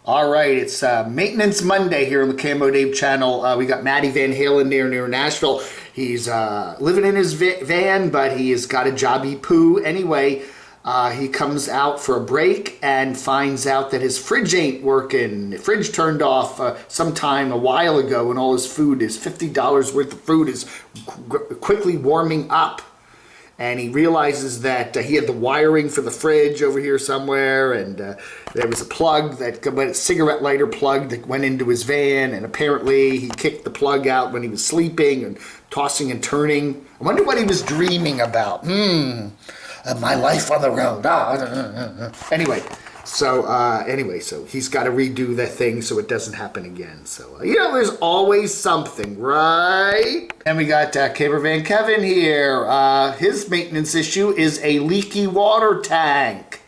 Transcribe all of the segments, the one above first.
All right, it's Maintenance Monday here on the Camo Dave channel. We got Matty Van Halen near Nashville. He's living in his van, but he has got a jobby poo. Anyway, he comes out for a break and finds out that his fridge ain't working. The fridge turned off sometime a while ago, and all his food, his $50 worth of food, is quickly warming up. And he realizes that he had the wiring for the fridge over here somewhere, and there was a plug, a cigarette lighter plug that went into his van, and apparently he kicked the plug out when he was sleeping and tossing and turning. I wonder what he was dreaming about. My life on the road. Anyway, so he's got to redo that thing so it doesn't happen again. So, there's always something, right? And we got Cameraman Kevin here. His maintenance issue is a leaky water tank.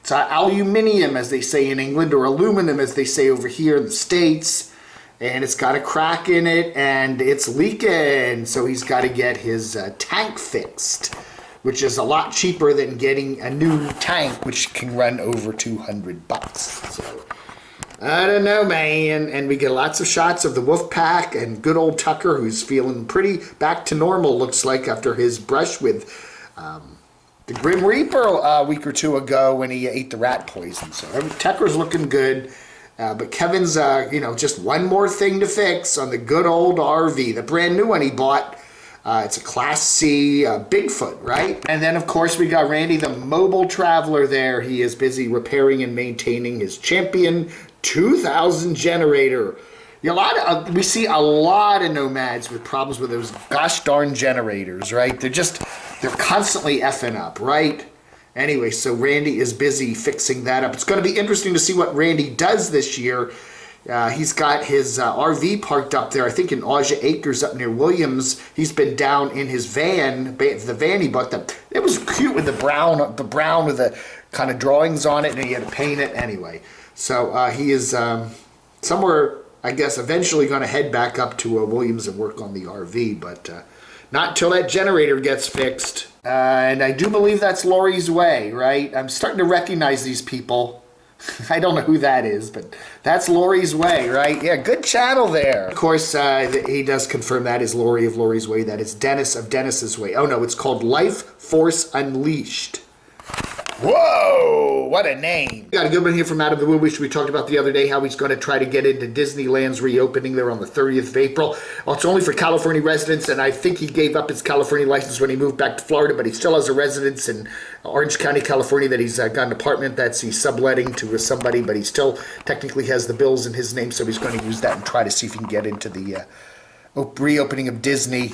It's aluminium, as they say in England, or aluminum, as they say over here in the States. And it's got a crack in it, and it's leaking. So he's got to get his tank fixed, which is a lot cheaper than getting a new tank, which can run over $200. So, I don't know, man. And we get lots of shots of the wolf pack and good old Tucker, who's feeling pretty back to normal, looks like, after his brush with the Grim Reaper a week or two ago when he ate the rat poison. So Tucker's looking good. But Kevin's, just one more thing to fix on the good old RV, the brand new one he bought. It's a Class C Bigfoot, right? And then, of course, we got Randy, the mobile traveler there. He is busy repairing and maintaining his Champion 2000 generator. We see a lot of nomads with problems with those gosh darn generators, right? They're constantly effing up, right? Anyway, so Randy is busy fixing that up. It's going to be interesting to see what Randy does this year. He's got his RV parked up there, I think in Aja Acres up near Williams. He's been down in his van, the van he bought. It was cute with the brown with the kind of drawings on it, and he had to paint it anyway. So he is somewhere, I guess, eventually going to head back up to Williams and work on the RV, but not until that generator gets fixed. And I do believe that's Lori's Way, right? I'm starting to recognize these people. I don't know who that is, but that's Lori's Way, right? Yeah, good channel there. Of course, he does confirm that is Lori of Lori's Way. That is Dennis of Dennis's Way. Oh, no, it's called Life Force Unleashed. Whoa, what a name. Got a good one here from Out of the Woo, which we talked about the other day, how he's going to try to get into Disneyland's reopening there on the 30th of April. Well, it's only for California residents, and I think he gave up his California license when he moved back to Florida, but he still has a residence in Orange County, California, that he's got an apartment that's he's subletting to somebody, but he still technically has the bills in his name, so he's going to use that and try to see if he can get into the reopening of Disney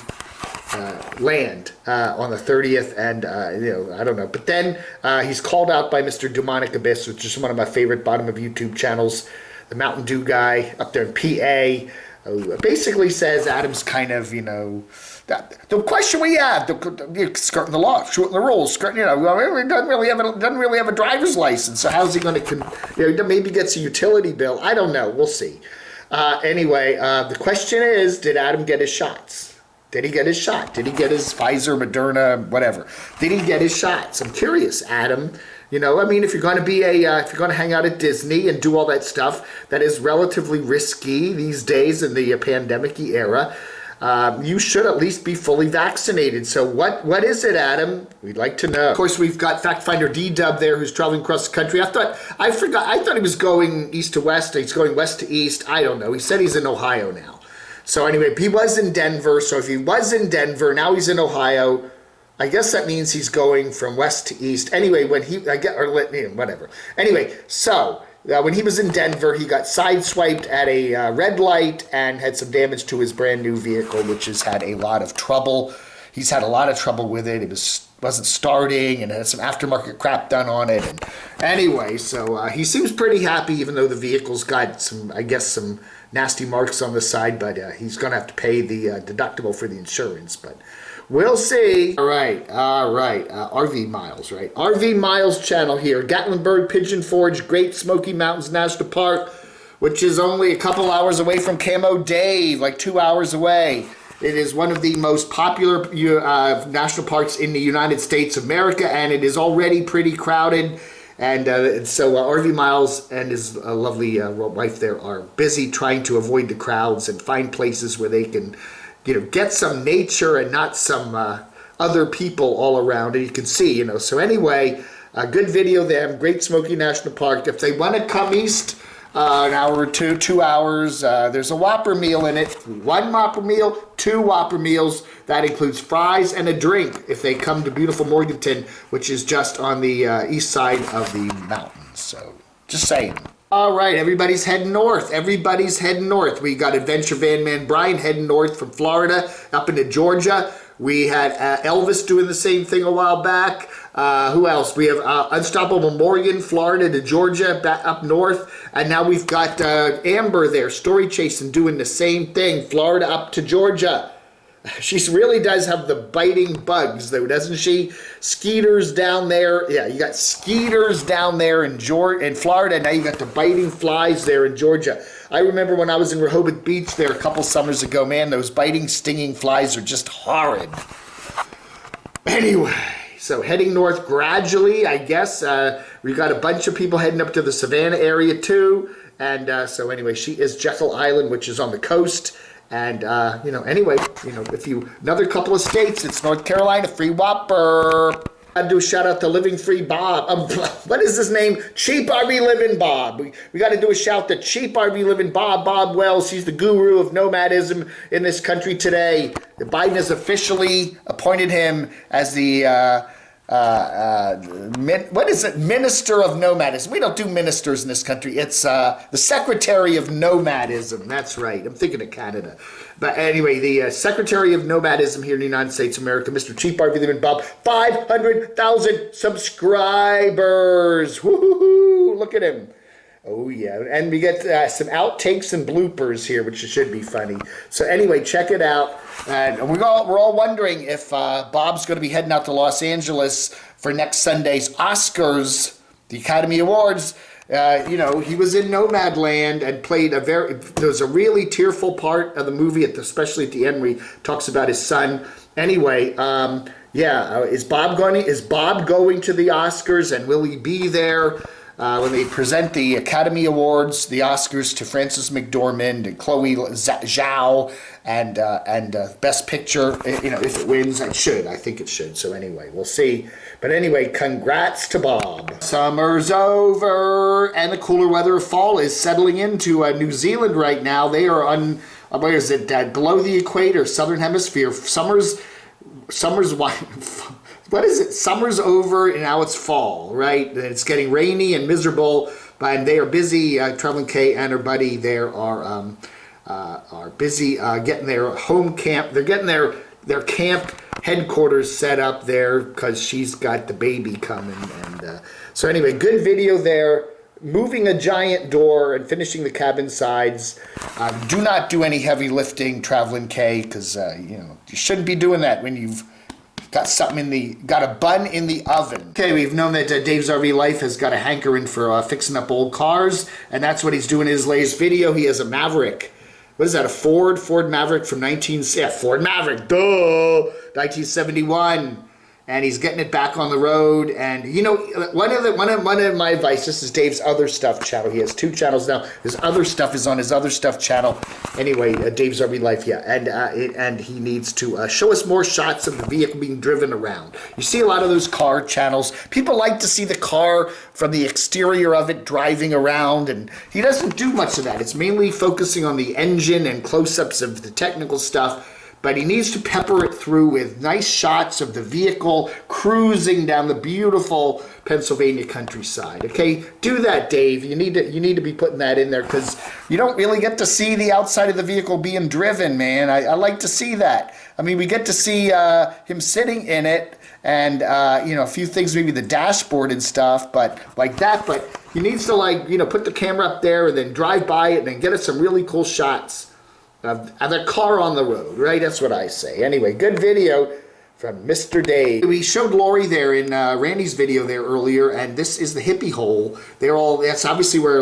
land on the 30th, and I don't know, but then he's called out by Mr. Demonic Abyss, which is one of my favorite bottom of YouTube channels, the Mountain Dew guy up there in PA, who basically says Adam's kind of, the question we have, skirting the law, shooting the rules, doesn't really have a driver's license, so how's he going to, maybe gets a utility bill, I don't know, we'll see. Anyway, the question is, did Adam get his shots? Did he get his shot? Did he get his Pfizer, Moderna, whatever? Did he get his shots? I'm curious, Adam. If you're going to be if you're going to hang out at Disney and do all that stuff that is relatively risky these days in the pandemic-y era, you should at least be fully vaccinated. So what is it, Adam? We'd like to know. Of course, we've got Fact Finder D-Dub there, who's traveling across the country. I thought he was going east to west. He's going west to east. I don't know. He said he's in Ohio now. So anyway, he was in Denver. So if he was in Denver, now he's in Ohio. I guess that means he's going from west to east. Anyway, whatever. Anyway, so when he was in Denver, he got sideswiped at a red light and had some damage to his brand new vehicle, which has had a lot of trouble. He's had a lot of trouble with it. It wasn't starting and had some aftermarket crap done on it. And anyway, so he seems pretty happy, even though the vehicle's got some nasty marks on the side, but he's going to have to pay the deductible for the insurance, but we'll see. All right, RV Miles, right? RV Miles channel here, Gatlinburg, Pigeon Forge, Great Smoky Mountains National Park, which is only a couple hours away from Camo Dave, like 2 hours away. It is one of the most popular national parks in the United States of America, and it is already pretty crowded. And so RV Miles and his lovely wife there are busy trying to avoid the crowds and find places where they can, get some nature and not some other people all around. And you can see, So anyway, a good video there. Great Smoky National Park. If they want to come east, an hour or 2 hours. There's a Whopper meal in it. 1 Whopper meal, 2 Whopper meals. That includes fries and a drink if they come to beautiful Morganton, which is just on the east side of the mountains. So, just saying. All right, everybody's heading north. Everybody's heading north. We got Adventure Van Man Brian heading north from Florida up into Georgia. We had Elvis doing the same thing a while back. Who else? We have Unstoppable Morgan, Florida to Georgia, back up north. And now we've got Amber there, story chasing, doing the same thing, Florida up to Georgia. She really does have the biting bugs, though, doesn't she? Skeeters down there. Yeah, you got skeeters down there in Florida. Now you got the biting flies there in Georgia. I remember when I was in Rehoboth Beach there a couple summers ago, man, those biting, stinging flies are just horrid. Anyway, so heading north gradually, I guess. We got a bunch of people heading up to the Savannah area, too. And so anyway, she is Jekyll Island, which is on the coast. And, anyway, another couple of states, it's North Carolina, free Whopper. I'd do a shout out to Living Free Bob. What is his name? Cheap RV Living Bob. We got to do a shout to Cheap RV Living Bob. Bob Wells, he's the guru of nomadism in this country today. Biden has officially appointed him as the, what is it? Minister of Nomadism. We don't do ministers in this country. It's the Secretary of Nomadism. That's right. I'm thinking of Canada. But anyway, the Secretary of Nomadism here in the United States of America, Mr. Cheap RV Living Bob, 500,000 subscribers. Woo-hoo-hoo. Look at him. Oh, yeah. And we get some outtakes and bloopers here, which should be funny. So anyway, check it out. And we're all wondering if Bob's going to be heading out to Los Angeles for next Sunday's Oscars, the Academy Awards. He was in Nomadland and played there was a really tearful part of the movie, especially at the end where he talks about his son. Anyway, is Bob going to the Oscars, and will he be there when they present the Academy Awards, the Oscars, to Frances McDormand and Chloe Zhao, and Best Picture? If it wins, I think it should. So anyway, we'll see. But anyway, congrats to Bob. Summer's over, and the cooler weather of fall is settling into New Zealand right now. They are where is it? Below the equator, southern hemisphere. Summer's what is it? Summer's over and now it's fall, right? And it's getting rainy and miserable, and they are busy. Traveling Kay and her buddy there are busy getting their home camp. They're getting their camp headquarters set up there because she's got the baby coming. And so anyway, good video there. Moving a giant door and finishing the cabin sides. Do not do any heavy lifting, Traveling Kay, because you shouldn't be doing that when you've got got a bun in the oven. Okay, we've known that Dave's RV Life has got a hankering for fixing up old cars, and that's what he's doing in his latest video. He has a Maverick. What is that, a Ford Maverick from Ford Maverick, duh, 1971. And he's getting it back on the road. And one of my advice, this is Dave's Other Stuff channel. He has 2 channels now. His other stuff is on his Other Stuff channel. Anyway, Dave's RV Life, yeah. And he needs to show us more shots of the vehicle being driven around. You see a lot of those car channels. People like to see the car from the exterior of it driving around, and he doesn't do much of that. It's mainly focusing on the engine and close-ups of the technical stuff. But he needs to pepper it through with nice shots of the vehicle cruising down the beautiful Pennsylvania countryside. Okay, do that, Dave. You need to be putting that in there because you don't really get to see the outside of the vehicle being driven, man. I like to see that. I mean, we get to see him sitting in it and a few things, maybe the dashboard and stuff, but like that. But he needs to put the camera up there and then drive by it and then get us some really cool shots of the car on the road, right? That's what I say. Anyway, good video from Mr. Dave. We showed Lori there in Randy's video there earlier, and this is the Hippie Hole. That's obviously where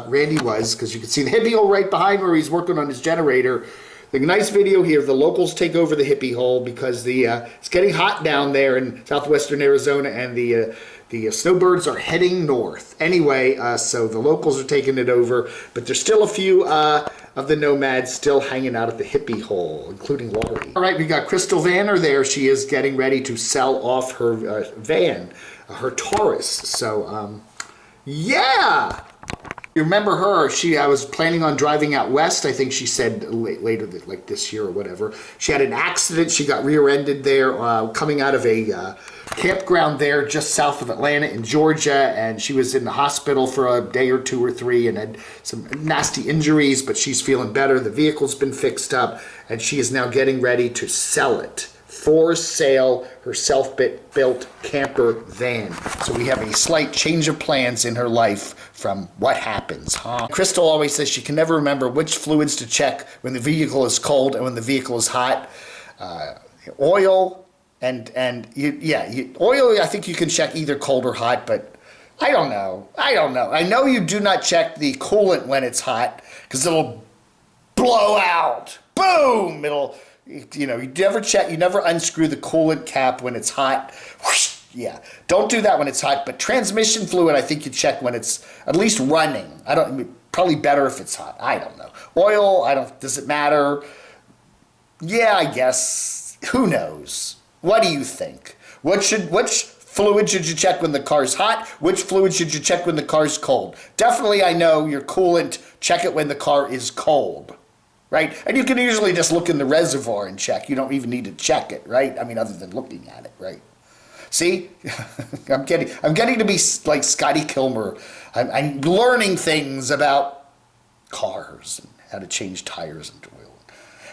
Randy was, because you can see the Hippie Hole right behind where he's working on his generator. The nice video here, the locals take over the Hippie Hole because it's getting hot down there in southwestern Arizona, and the snowbirds are heading north. Anyway, so the locals are taking it over, but there's still a few of the nomads still hanging out at the Hippie Hole, including Laurie. All right, we got Crystal Vanner there. She is getting ready to sell off her van, her Taurus. So, yeah. You remember her? I was planning on driving out west. I think she said later, like this year or whatever. She had an accident. She got rear-ended there coming out of a campground there just south of Atlanta in Georgia, and she was in the hospital for a day or 2 or 3 and had some nasty injuries, but she's feeling better. The vehicle's been fixed up, and she is now getting ready to sell it. For sale, her self-built camper van. So we have a slight change of plans in her life from what happens, huh? Crystal always says she can never remember which fluids to check when the vehicle is cold and when the vehicle is hot. Oil and oil, I think you can check either cold or hot, but I don't know. I know you do not check the coolant when it's hot because it'll blow out. Boom! You never unscrew the coolant cap when it's hot. Whoosh, yeah, don't do that when it's hot. But transmission fluid, I think you check when it's at least running. Probably better if it's hot. I don't know. Oil, does it matter? Yeah, I guess. Who knows? What do you think? Which fluid should you check when the car's hot? Which fluid should you check when the car's cold? Definitely, I know your coolant, check it when the car is cold. Right? And you can usually just look in the reservoir and check. You don't even need to check it, right? I mean, other than looking at it, right? See? I'm getting to be like Scotty Kilmer. I'm learning things about cars and how to change tires and oil.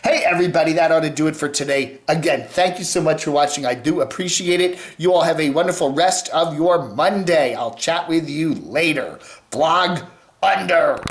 Hey, everybody, that ought to do it for today. Again, thank you so much for watching. I do appreciate it. You all have a wonderful rest of your Monday. I'll chat with you later. Vlog under.